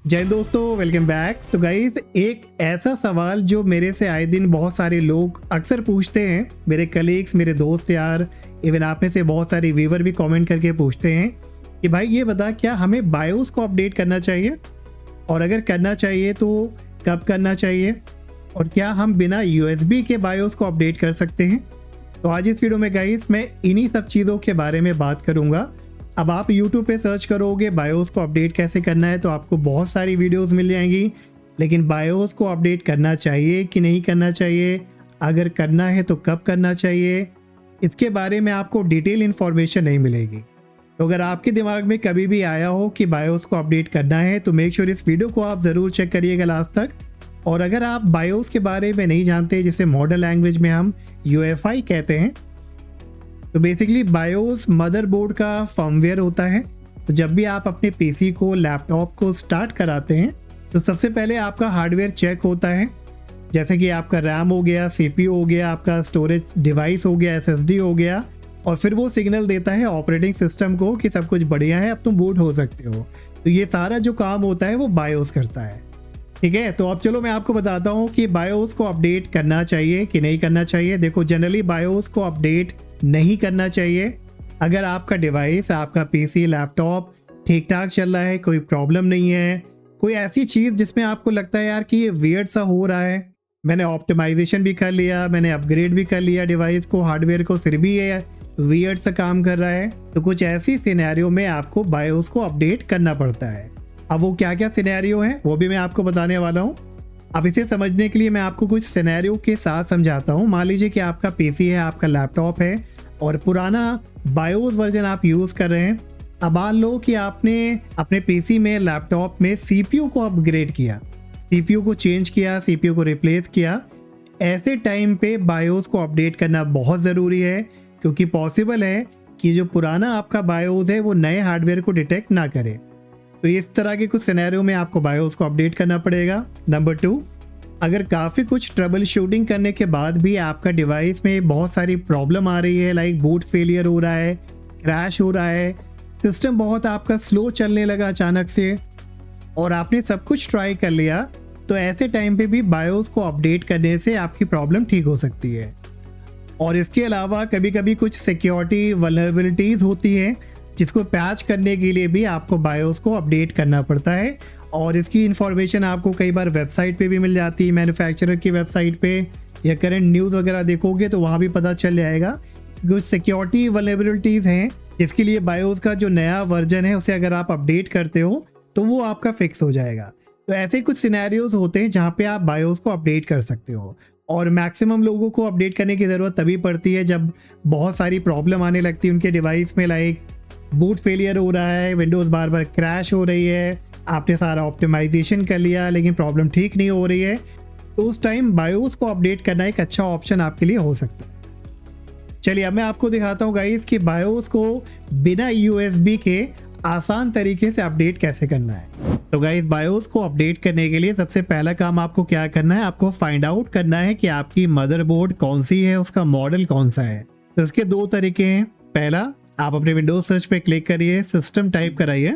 जय दोस्तों, welcome back. तो गाइस, एक ऐसा सवाल जो मेरे से आए दिन बहुत सारे लोग अक्सर पूछते हैं, मेरे कलीग्स, मेरे दोस्त यार, इवन आप में से बहुत सारे व्यूवर भी कमेंट करके पूछते हैं कि भाई ये बता, क्या हमें बायोस को अपडेट करना चाहिए, और अगर करना चाहिए तो कब करना चाहिए, और क्या हम बिना USB के बायोस को अपडेट कर सकते हैं। तो आज इस वीडियो में गाइस मैं इन्हीं सब चीज़ों के बारे में बात करूँगा। अब आप YouTube पे सर्च करोगे बायोस को अपडेट कैसे करना है तो आपको बहुत सारी वीडियोस मिल जाएंगी, लेकिन बायोस को अपडेट करना चाहिए कि नहीं करना चाहिए, अगर करना है तो कब करना चाहिए, इसके बारे में आपको डिटेल इन्फॉर्मेशन नहीं मिलेगी। तो अगर आपके दिमाग में कभी भी आया हो कि बायोस को अपडेट करना है तो मेक श्योर इस वीडियो को आप ज़रूर चेक करिएगा लास्ट तक। और अगर आप बायोस के बारे में नहीं जानते, जिसे मॉडर्न लैंग्वेज में हम UEFI कहते हैं, तो बेसिकली बायोस मदरबोर्ड का फर्मवेयर होता है। तो जब भी आप अपने PC को, लैपटॉप को स्टार्ट कराते हैं तो सबसे पहले आपका हार्डवेयर चेक होता है, जैसे कि आपका रैम हो गया, CPU हो गया, आपका स्टोरेज डिवाइस हो गया, SSD हो गया, और फिर वो सिग्नल देता है ऑपरेटिंग सिस्टम को कि सब कुछ बढ़िया है, अब तुम बूट हो सकते हो। तो ये सारा जो काम होता है वो बायोस करता है, ठीक है। तो अब चलो मैं आपको बताता हूँ कि बायोस को अपडेट करना चाहिए कि नहीं करना चाहिए। देखो, जनरली बायोस को अपडेट नहीं करना चाहिए अगर आपका डिवाइस, आपका PC, लैपटॉप ठीक ठाक चल रहा है, कोई प्रॉब्लम नहीं है, कोई ऐसी चीज़ जिसमें आपको लगता है यार कि ये वियर्ड सा हो रहा है, मैंने ऑप्टिमाइजेशन भी कर लिया, मैंने अपग्रेड भी कर लिया डिवाइस को, हार्डवेयर को, फिर भी ये वियर्ड सा काम कर रहा है, तो कुछ ऐसी सिनेरियो में आपको बायोस को अपडेट करना पड़ता है। अब वो क्या क्या सिनेरियो हैं वो भी मैं आपको बताने वाला हूँ। अब इसे समझने के लिए मैं आपको कुछ सिनेरियो के साथ समझाता हूँ। मान लीजिए कि आपका PC है, आपका लैपटॉप है और पुराना बायोस वर्जन आप यूज़ कर रहे हैं। अब मान लो कि आपने अपने PC में, लैपटॉप में CPU को अपग्रेड किया, CPU को चेंज किया, CPU को रिप्लेस किया। ऐसे टाइम पे बायोस को अपडेट करना बहुत ज़रूरी है, क्योंकि पॉसिबल है कि जो पुराना आपका बायोस है वो नए हार्डवेयर को डिटेक्ट ना करे। तो इस तरह के कुछ सिनेरियो में आपको बायोस को अपडेट करना पड़ेगा। नंबर 2, अगर काफ़ी कुछ ट्रबल शूटिंग करने के बाद भी आपका डिवाइस में बहुत सारी प्रॉब्लम आ रही है, लाइक बूट फेलियर हो रहा है, क्रैश हो रहा है, सिस्टम बहुत आपका स्लो चलने लगा अचानक से, और आपने सब कुछ ट्राई कर लिया, तो ऐसे टाइम पे भी बायोस को अपडेट करने से आपकी प्रॉब्लम ठीक हो सकती है। और इसके अलावा कभी कभी कुछ सिक्योरिटी वल्नरेबिलिटीज़ होती हैं जिसको पैच करने के लिए भी आपको बायोस को अपडेट करना पड़ता है, और इसकी इन्फॉर्मेशन आपको कई बार वेबसाइट पे भी मिल जाती है, मैन्युफैक्चरर की वेबसाइट पे, या करंट न्यूज़ वगैरह देखोगे तो वहाँ भी पता चल जाएगा। कुछ सिक्योरिटी वल्नरेबिलिटीज़ हैं जिसके लिए बायोस का जो नया वर्जन है उसे अगर आप अपडेट करते हो तो वो आपका फिक्स हो जाएगा। तो ऐसे कुछ सिनेरियोज होते हैं जहाँ पे आप बायोस को अपडेट कर सकते हो, और मैक्सिमम लोगों को अपडेट करने की ज़रूरत तभी पड़ती है जब बहुत सारी प्रॉब्लम आने लगती है उनके डिवाइस में, लाइक बूट फेलियर हो रहा है, विंडोज़ बार बार क्रैश हो रही है, आपने सारा ऑप्टिमाइजेशन कर लिया लेकिन प्रॉब्लम ठीक नहीं हो रही है, तो उस टाइम बायोस को अपडेट करना एक अच्छा ऑप्शन आपके लिए हो सकता है। चलिए अब मैं आपको दिखाता हूँ गाइस कि बायोस को बिना USB के आसान तरीके से अपडेट कैसे करना है। तो गाइस, बायोस को अपडेट करने के लिए सबसे पहला काम आपको क्या करना है, आपको फाइंड आउट करना है कि आपकी मदरबोर्ड कौन सी है, उसका मॉडल कौन सा है। तो इसके दो तरीके हैं। पहला, आप अपने विंडोज सर्च पे क्लिक करिए, सिस्टम टाइप कराइए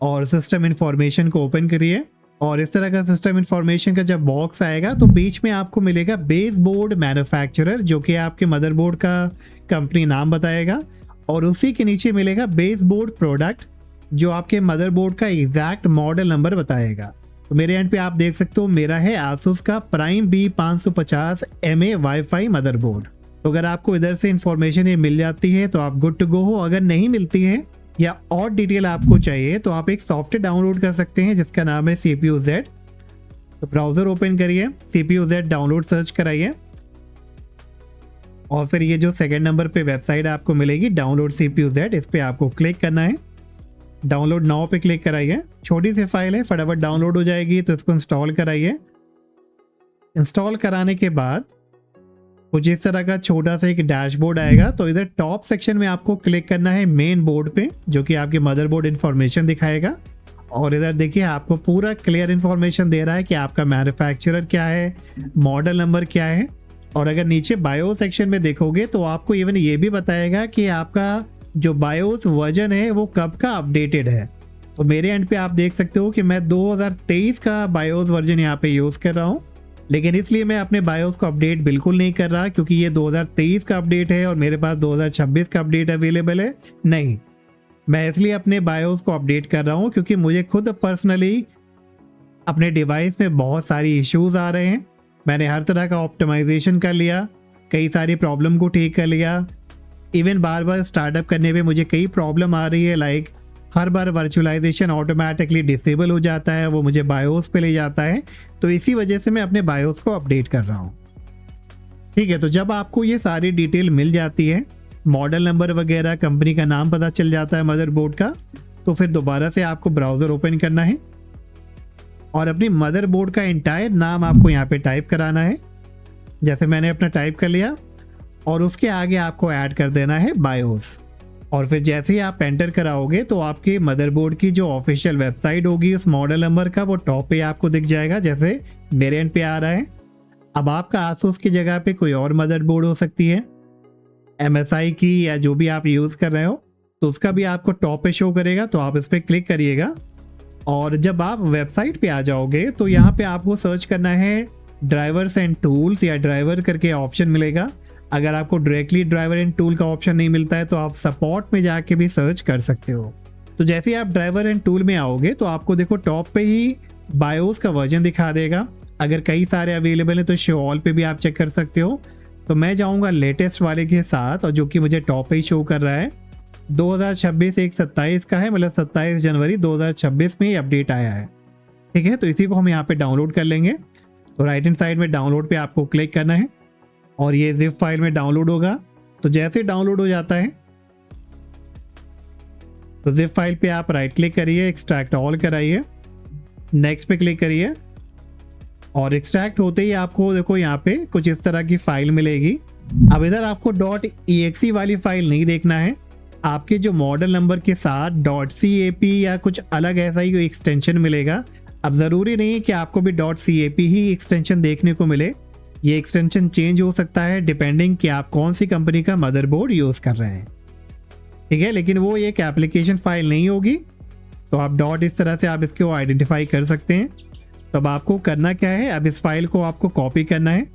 और सिस्टम इंफॉर्मेशन को ओपन करिए, और इस तरह का सिस्टम इंफॉर्मेशन का जब बॉक्स आएगा तो बीच में आपको मिलेगा बेसबोर्ड मैन्युफैक्चरर, जो कि आपके मदरबोर्ड का कंपनी नाम बताएगा, और उसी के नीचे मिलेगा बेसबोर्ड प्रोडक्ट, जो आपके मदरबोर्ड का एग्जैक्ट मॉडल नंबर बताएगा। तो मेरे एंड पे आप देख सकते हो मेरा है आसूस का prime B550 MA wifi motherboard. तो अगर आपको इधर से इंफॉर्मेशन ये मिल जाती है तो आप गुड टू गो हो। अगर नहीं मिलती है या और डिटेल आपको चाहिए तो आप एक सॉफ्टवेयर डाउनलोड कर सकते हैं जिसका नाम है CPU-Z। तो ब्राउज़र ओपन करिए, CPU-Z डाउनलोड सर्च कराइए, और फिर ये जो सेकंड नंबर पे वेबसाइट आपको मिलेगी, डाउनलोड CPU-Z, इस पर आपको क्लिक करना है। डाउनलोड नाउ पे क्लिक कराइए। छोटी सी फाइल है, फटाफट डाउनलोड हो जाएगी, तो इसको इंस्टॉल कराइए। इंस्टॉल कराने के बाद कुछ इस तरह का छोटा सा एक डैशबोर्ड आएगा। तो इधर टॉप सेक्शन में आपको क्लिक करना है मेन बोर्ड पे, जो कि आपके मदरबोर्ड इन्फॉर्मेशन दिखाएगा, और इधर देखिए आपको पूरा क्लियर इन्फॉर्मेशन दे रहा है कि आपका मैन्युफैक्चरर क्या है, मॉडल नंबर क्या है। और अगर नीचे बायोस सेक्शन में देखोगे तो आपको इवन ये भी बताएगा कि आपका जो बायोस वर्जन है वो कब का अपडेटेड है। तो मेरे एंड पे आप देख सकते हो कि मैं 2023 का बायोस वर्जन यहाँ पे यूज़ कर रहा हूँ, लेकिन इसलिए मैं अपने बायोस को अपडेट बिल्कुल नहीं कर रहा क्योंकि ये 2023 का अपडेट है और मेरे पास 2026 का अपडेट अवेलेबल है। नहीं, मैं इसलिए अपने बायोस को अपडेट कर रहा हूँ क्योंकि मुझे खुद पर्सनली अपने डिवाइस में बहुत सारी इश्यूज़ आ रहे हैं। मैंने हर तरह का ऑप्टिमाइजेशन कर लिया, कई सारी प्रॉब्लम को ठीक कर लिया। इवन बार बार स्टार्टअप करने पे मुझे कई प्रॉब्लम आ रही है, लाइक हर बार वर्चुअलाइजेशन ऑटोमेटिकली डिसेबल हो जाता है, वो मुझे बायोस पे ले जाता है। तो इसी वजह से मैं अपने बायोस को अपडेट कर रहा हूँ। ठीक है, तो जब आपको ये सारी डिटेल मिल जाती है, मॉडल नंबर वगैरह, कंपनी का नाम पता चल जाता है मदरबोर्ड का, तो फिर दोबारा से आपको ब्राउज़र ओपन करना है और अपनी मदरबोर्ड का एंटायर नाम आपको यहाँ पे टाइप कराना है। जैसे मैंने अपना टाइप कर लिया और उसके आगे आपको ऐड कर देना है बायोस। और फिर जैसे ही आप एंटर कराओगे तो आपके मदरबोर्ड की जो ऑफिशियल वेबसाइट होगी उस मॉडल नंबर का, वो टॉप पे आपको दिख जाएगा, जैसे मेरे एंड पे आ रहा है। अब आपका आसूस की जगह पे कोई और मदरबोर्ड हो सकती है, MSI की या जो भी आप यूज़ कर रहे हो, तो उसका भी आपको टॉप पे शो करेगा। तो आप इस पर क्लिक करिएगा और जब आप वेबसाइट पे आ जाओगे तो यहाँ पे आपको सर्च करना है ड्राइवर्स एंड टूल्स या ड्राइवर करके ऑप्शन मिलेगा। अगर आपको डायरेक्टली ड्राइवर एंड टूल का ऑप्शन नहीं मिलता है तो आप सपोर्ट में जाके भी सर्च कर सकते हो। तो जैसे ही आप ड्राइवर एंड टूल में आओगे तो आपको देखो टॉप पे ही बायोस का वर्जन दिखा देगा। अगर कई सारे अवेलेबल है तो शो ऑल पे भी आप चेक कर सकते हो। तो मैं जाऊंगा लेटेस्ट वाले के साथ, और जो कि मुझे टॉप पे ही शो कर रहा है 2026 1/27 का है, मतलब 27 जनवरी 2026 में ये अपडेट आया है। ठीक है, तो इसी को हम यहाँ पे डाउनलोड कर लेंगे। तो राइट हैंड साइड में डाउनलोड पे आपको क्लिक करना है और ये जिप फाइल में डाउनलोड होगा। तो जैसे डाउनलोड हो जाता है तो जिप फाइल पे आप राइट क्लिक करिए, एक्सट्रैक्ट ऑल कराइए, नेक्स्ट पे क्लिक करिए और एक्सट्रैक्ट होते ही आपको देखो यहाँ पे कुछ इस तरह की फाइल मिलेगी। अब इधर आपको .exe वाली फाइल नहीं देखना है, आपके जो मॉडल नंबर के साथ .cap या कुछ अलग ऐसा ही कोई एक्सटेंशन मिलेगा। अब ज़रूरी नहीं है कि आपको भी .cap ही एक्सटेंशन देखने को मिले, ये एक्सटेंशन चेंज हो सकता है डिपेंडिंग कि आप कौन सी कंपनी का मदरबोर्ड यूज़ कर रहे हैं। ठीक है, लेकिन वो एक एप्लीकेशन फाइल नहीं होगी। तो आप डॉट इस तरह से आप इसको आइडेंटिफाई कर सकते हैं। तो अब आपको करना क्या है, अब इस फाइल को आपको कॉपी करना है।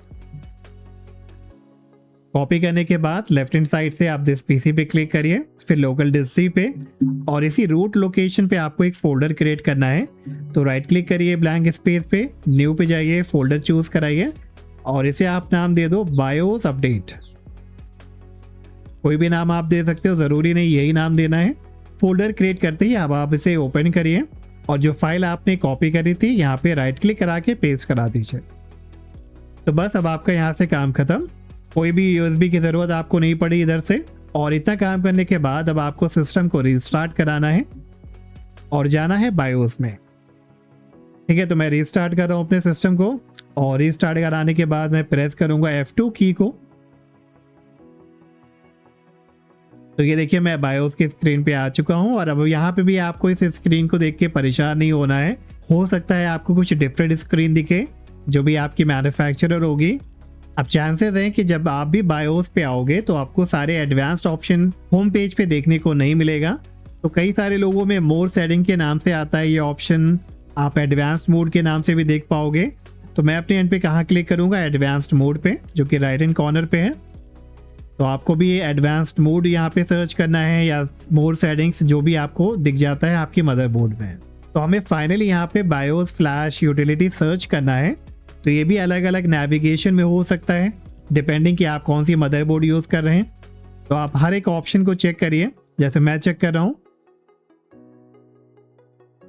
कॉपी करने के बाद लेफ्ट हैंड साइड से आप दिस पीसी पे क्लिक करिए, फिर लोकल डिस्क सी पे, और इसी रूट लोकेशन पे आपको एक फोल्डर क्रिएट करना है। तो राइट क्लिक करिए ब्लैंक स्पेस पे, न्यू पे जाइए, फोल्डर चूज कराइए और इसे आप नाम दे दो बायोस अपडेट। कोई भी नाम आप दे सकते हो, ज़रूरी नहीं यही नाम देना है। फोल्डर क्रिएट करते ही अब आप इसे ओपन करिए और जो फाइल आपने कॉपी करी थी यहाँ पे राइट क्लिक करा के पेस्ट करा दीजिए। तो बस अब आपका यहाँ से काम खत्म, कोई भी USB की ज़रूरत आपको नहीं पड़ी इधर से। और इतना काम करने के बाद अब आपको सिस्टम को रीस्टार्ट कराना है और जाना है बायोस में। ठीक है, तो मैं रीस्टार्ट कर रहा हूँ अपने सिस्टम को और रीस्टार्ट कराने के बाद मैं प्रेस करूँगा F2 की को। तो ये देखिए मैं बायोस की स्क्रीन पे आ चुका हूँ और अब यहाँ पे भी आपको इस स्क्रीन को देख के परेशान नहीं होना है। हो सकता है आपको कुछ डिफरेंट स्क्रीन दिखे जो भी आपकी मैन्युफैक्चरर होगी। अब चांसेस हैं कि जब आप भी बायोस पे आओगे तो आपको सारे एडवांस्ड ऑप्शन होम पेज पे देखने को नहीं मिलेगा। तो कई सारे लोगों में मोर सेटिंग के नाम से आता है ये ऑप्शन, आप एडवांस्ड मोड के नाम से भी देख पाओगे। तो मैं अपने एंड पे कहाँ क्लिक करूँगा, एडवांस्ड मोड पे, जो कि राइट हैंड कॉर्नर पे है। तो आपको भी एडवांस्ड मोड यहाँ पे सर्च करना है या मोर सेटिंग्स, जो भी आपको दिख जाता है आपके मदरबोर्ड में। तो हमें फाइनली यहाँ पे बायोस फ्लैश यूटिलिटी सर्च करना है। तो ये भी अलग अलग नेविगेशन में हो सकता है डिपेंडिंग कि आप कौन सी मदरबोर्ड यूज़ कर रहे हैं। तो आप हर एक ऑप्शन को चेक करिए, जैसे मैं चेक कर रहा हूँ।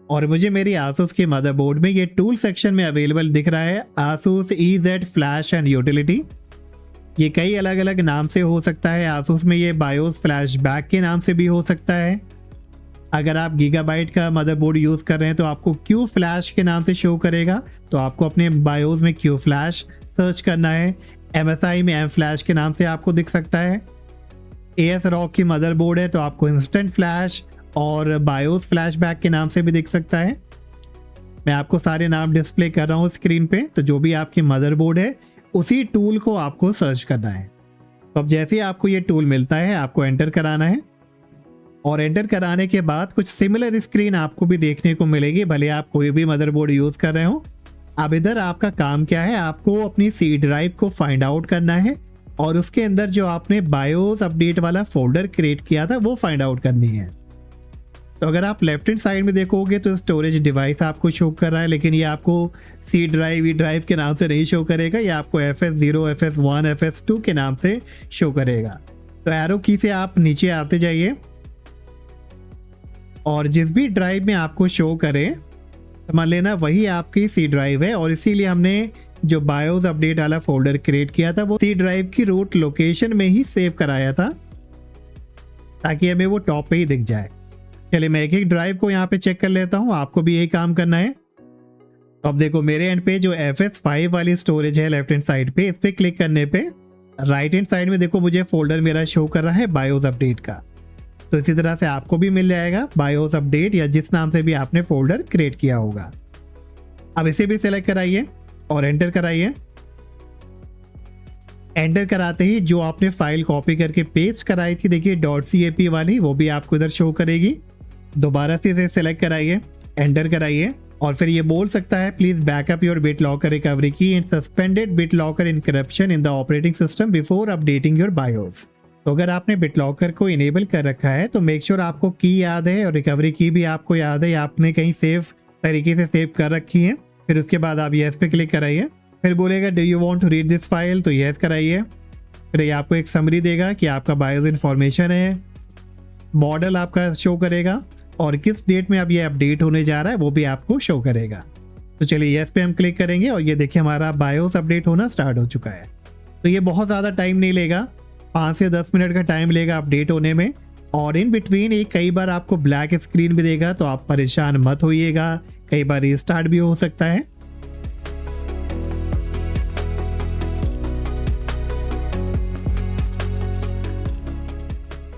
और मुझे मेरी आसूस के मदरबोर्ड में ये टूल सेक्शन में अवेलेबल दिख रहा है, Asus EZ flash and utility. ये कई अलग अलग नाम से हो सकता है। आसूस में ये बायोस फ्लैश बैक के नाम से भी हो सकता है। अगर आप गीगाबाइट का मदरबोर्ड यूज़ कर रहे हैं तो आपको क्यू फ्लैश के नाम से शो करेगा। तो आपको अपने बायोस में क्यू फ्लैश सर्च करना है। MSI में M फ्लैश के नाम से आपको दिख सकता है। ASRock की मदरबोर्ड है तो आपको इंस्टेंट फ्लैश और बायोस फ्लैशबैक के नाम से भी दिख सकता है। मैं आपको सारे नाम डिस्प्ले कर रहा हूँ स्क्रीन पे। तो जो भी आपकी मदरबोर्ड है उसी टूल को आपको सर्च करना है। तो अब जैसे ही आपको ये टूल मिलता है आपको एंटर कराना है और एंटर कराने के बाद कुछ सिमिलर स्क्रीन आपको भी देखने को मिलेगी, भले आप कोई भी मदरबोर्ड यूज़ कर रहे हो। अब इधर आपका काम क्या है, आपको अपनी सी ड्राइव को फाइंड आउट करना है और उसके अंदर जो आपने बायोस अपडेट वाला फोल्डर क्रिएट किया था वो फाइंड आउट करनी है। तो अगर आप लेफ्ट हैंड साइड में देखोगे तो स्टोरेज डिवाइस आपको शो कर रहा है, लेकिन ये आपको सी ड्राइव ई ड्राइव के नाम से नहीं शो करेगा, ये आपको FS0, FS1, FS2 के नाम से शो करेगा। तो एरो की से आप नीचे आते जाइए और जिस भी ड्राइव में आपको शो करे मान लेना वही आपकी सी ड्राइव है, और इसीलिए हमने जो बायोस अपडेट वाला फोल्डर क्रिएट किया था वो सी ड्राइव की रूट लोकेशन में ही सेव कराया था ताकि हमें वो टॉप पे ही दिख जाए। चलिए मैं एक एक ड्राइव को यहाँ पे चेक कर लेता हूँ, आपको भी यही काम करना है। तो अब देखो मेरे एंड पे जो FS5 वाली स्टोरेज है लेफ्ट हैंड साइड पे, इस पे क्लिक करने पे राइट हैंड साइड में देखो मुझे फोल्डर मेरा शो कर रहा है बायोस अपडेट का। तो इसी तरह से आपको भी मिल जाएगा बायोस अपडेट या जिस नाम से भी आपने फोल्डर क्रिएट किया होगा। अब इसे भी सिलेक्ट कराइए और एंटर कराइए। एंटर कराते ही जो आपने फाइल कॉपी करके पेस्ट कराई थी देखिए .cap वाली, वो भी आपको इधर शो करेगी। दोबारा से इसे सिलेक्ट कराइए, एंटर कराइए और फिर ये बोल सकता है please backup your BitLocker recovery key and suspended BitLocker encryption in the operating system before updating your BIOS. तो अगर आपने BitLocker को इनेबल कर रखा है तो मेक श्योर आपको की याद है और रिकवरी की भी आपको याद है, आपने कहीं सेव तरीके से सेव कर रखी है। फिर उसके बाद आप येस पे क्लिक कराइए, फिर बोलेगा do you want to read this file, तो येस कराइए। फिर ये आपको एक समरी देगा कि आपका बायोस इन्फॉर्मेशन है, मॉडल आपका शो करेगा और किस डेट में अब ये अपडेट होने जा रहा है वो भी आपको शो करेगा। तो चलिए येस पे हम क्लिक करेंगे और ये देखिए हमारा बायोस अपडेट होना स्टार्ट हो चुका है। तो ये बहुत ज़्यादा टाइम नहीं लेगा, 5 से 10 मिनट का टाइम लेगा अपडेट होने में। और इन बिटवीन एक कई बार आपको ब्लैक स्क्रीन भी देगा, तो आप परेशान मत होइएगा, कई बार रिस्टार्ट भी हो सकता है।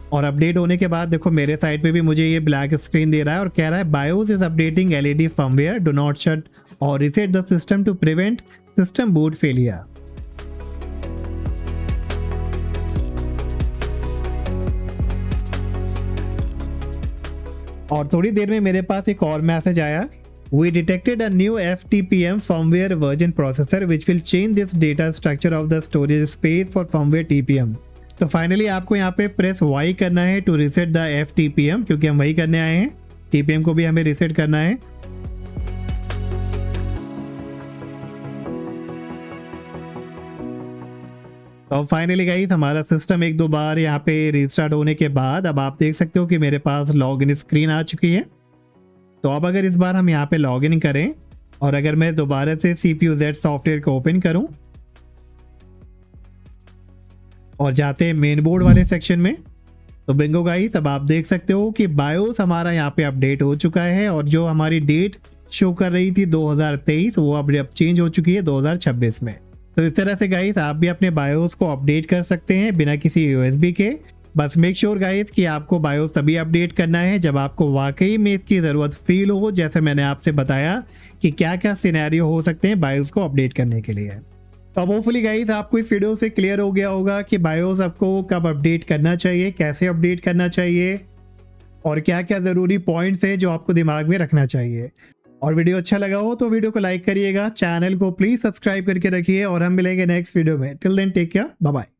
और अपडेट होने के बाद देखो मेरे साइड पे भी मुझे ये ब्लैक स्क्रीन दे रहा है और कह रहा है BIOS is updating LED firmware, do not shut or reset the system to prevent system boot failure. और थोड़ी देर में मेरे पास एक और मैसेज आया, we detected a new FTPM firmware version processor which will change this data structure of the storage space for firmware TPM। तो finally आपको यहाँ पे प्रेस Y करना है टू रिसेट द FTPM, क्योंकि हम वही करने आए हैं, TPM को भी हमें रिसेट करना है। तो फाइनली गाइस हमारा सिस्टम एक दो बार यहाँ पे रिस्टार्ट होने के बाद अब आप देख सकते हो कि मेरे पास लॉगिन स्क्रीन आ चुकी है। तो अब अगर इस बार हम यहाँ पे लॉगिन करें और अगर मैं दोबारा से CPUZ सॉफ्टवेयर को ओपन करूं और जाते हैं मेन बोर्ड वाले सेक्शन में, तो बिंगो गाइस अब आप देख सकते हो कि बायोस हमारा यहाँ पे अपडेट हो चुका है और जो हमारी डेट शो कर रही थी 2023 वो अब चेंज हो चुकी है 2026 में। तो इस तरह से गाइस आप भी अपने बायोस को अपडेट कर सकते हैं बिना किसी USB के। बस मेक श्योर गाइस कि आपको बायोस तभी अपडेट करना है जब आपको वाकई में इसकी ज़रूरत फील हो, जैसे मैंने आपसे बताया कि क्या क्या सिनेरियो हो सकते हैं बायोस को अपडेट करने के लिए। तो अब होपफुली गाइस आपको इस वीडियो से क्लियर हो गया होगा कि बायोस आपको कब अपडेट करना चाहिए, कैसे अपडेट करना चाहिए और क्या क्या ज़रूरी पॉइंट्स हैं जो आपको दिमाग में रखना चाहिए। और वीडियो अच्छा लगा हो तो वीडियो को लाइक करिएगा, चैनल को प्लीज़ सब्सक्राइब करके रखिए और हम मिलेंगे नेक्स्ट वीडियो में। Till then take care, bye bye.